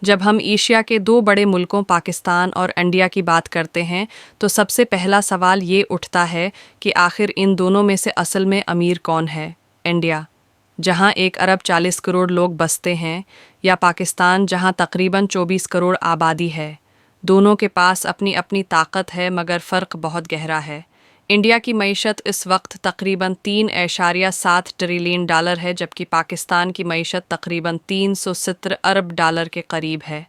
جب ہم ایشیا کے دو بڑے ملکوں پاکستان اور انڈیا کی بات کرتے ہیں تو سب سے پہلا سوال یہ اٹھتا ہے کہ آخر ان دونوں میں سے اصل میں امیر کون ہے؟ انڈیا، جہاں 1 ارب 40 کروڑ لوگ بستے ہیں، یا پاکستان جہاں تقریباً 24 کروڑ آبادی ہے؟ دونوں کے پاس اپنی اپنی طاقت ہے مگر فرق بہت گہرا ہے۔ انڈیا کی معیشت اس وقت تقریباً 3.7 ٹریلین ڈالر ہے، جبکہ پاکستان کی معیشت تقریباً 370 ارب ڈالر کے قریب ہے۔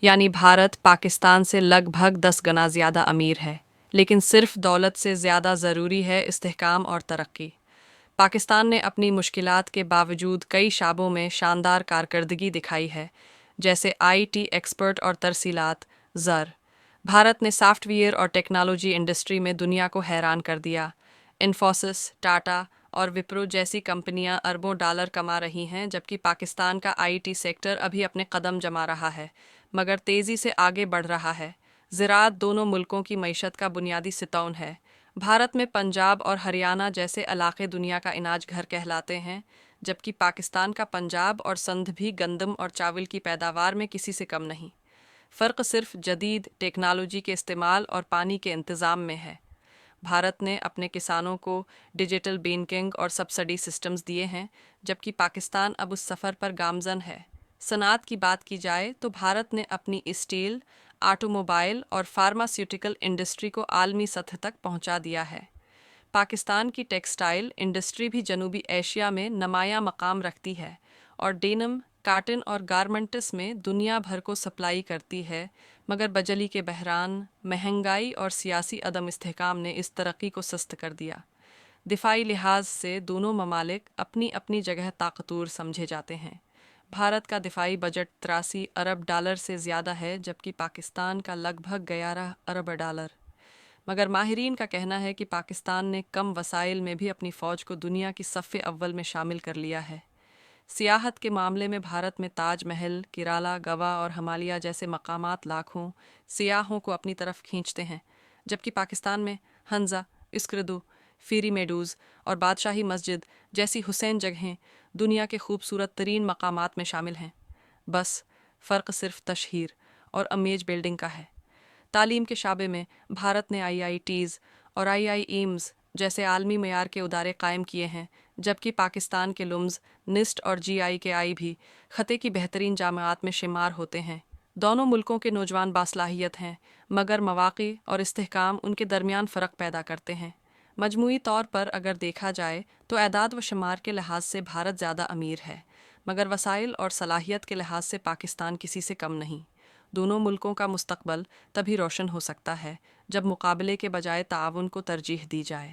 یعنی بھارت پاکستان سے لگ بھگ 10 گنا زیادہ امیر ہے، لیکن صرف دولت سے زیادہ ضروری ہے استحکام اور ترقی۔ پاکستان نے اپنی مشکلات کے باوجود کئی شعبوں میں شاندار کارکردگی دکھائی ہے، جیسے آئی ٹی ایکسپرٹ اور ترسیلات، زر۔ بھارت نے سافٹ ویئر اور ٹیکنالوجی انڈسٹری میں دنیا کو حیران کر دیا۔ انفوسس، ٹاٹا اور وپرو جیسی کمپنیاں اربوں ڈالر کما رہی ہیں، جبکہ پاکستان کا آئی ٹی سیکٹر ابھی اپنے قدم جما رہا ہے، مگر تیزی سے آگے بڑھ رہا ہے۔ زراعت دونوں ملکوں کی معیشت کا بنیادی ستون ہے۔ بھارت میں پنجاب اور ہریانہ جیسے علاقے دنیا کا اناج گھر کہلاتے ہیں، جبکہ پاکستان کا پنجاب اور سندھ بھی گندم اور چاول کی پیداوار میں کسی سے کم نہیں۔ فرق صرف جدید ٹیکنالوجی کے استعمال اور پانی کے انتظام میں ہے۔ بھارت نے اپنے کسانوں کو ڈیجیٹل بینکنگ اور سبسڈی سسٹمز دیے ہیں، جبکہ پاکستان اب اس سفر پر گامزن ہے۔ صنعت کی بات کی جائے تو بھارت نے اپنی اسٹیل، آٹو موبائل اور فارماسیوٹیکل انڈسٹری کو عالمی سطح تک پہنچا دیا ہے۔ پاکستان کی ٹیکسٹائل انڈسٹری بھی جنوبی ایشیا میں نمایاں مقام رکھتی ہے اور ڈینم، کاٹن اور گارمنٹس میں دنیا بھر کو سپلائی کرتی ہے، مگر بجلی کے بحران، مہنگائی اور سیاسی عدم استحکام نے اس ترقی کو سست کر دیا۔ دفاعی لحاظ سے دونوں ممالک اپنی اپنی جگہ طاقتور سمجھے جاتے ہیں۔ بھارت کا دفاعی بجٹ 83 ارب ڈالر سے زیادہ ہے، جبکہ پاکستان کا لگ بھگ 11 ارب ڈالر۔ مگر ماہرین کا کہنا ہے کہ پاکستان نے کم وسائل میں بھی اپنی فوج کو دنیا کی صف اول میں شامل کر لیا ہے۔ سیاحت کے معاملے میں بھارت میں تاج محل، کیرالا، گوا اور ہمالیہ جیسے مقامات لاکھوں سیاحوں کو اپنی طرف کھینچتے ہیں، جبکہ پاکستان میں ہنزا، اسکردو، فیری میڈوز اور بادشاہی مسجد جیسی حسین جگہیں دنیا کے خوبصورت ترین مقامات میں شامل ہیں۔ بس فرق صرف تشہیر اور امیج بلڈنگ کا ہے۔ تعلیم کے شعبے میں بھارت نے آئی آئی ٹیز اور آئی آئی ایمز جیسے عالمی معیار کے ادارے قائم کیے ہیں، جبکہ پاکستان کے لمز، نسٹ اور جی آئی کے آئی بھی خطے کی بہترین جامعات میں شمار ہوتے ہیں۔ دونوں ملکوں کے نوجوان باصلاحیت ہیں، مگر مواقع اور استحکام ان کے درمیان فرق پیدا کرتے ہیں۔ مجموعی طور پر اگر دیکھا جائے تو اعداد و شمار کے لحاظ سے بھارت زیادہ امیر ہے، مگر وسائل اور صلاحیت کے لحاظ سے پاکستان کسی سے کم نہیں۔ دونوں ملکوں کا مستقبل تبھی روشن ہو سکتا ہے جب مقابلے کے بجائے تعاون کو ترجیح دی جائے۔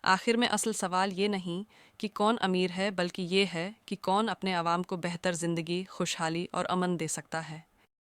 آخر میں اصل سوال یہ نہیں کہ کون امیر ہے، بلکہ یہ ہے کہ کون اپنے عوام کو بہتر زندگی، خوشحالی اور امن دے سکتا ہے۔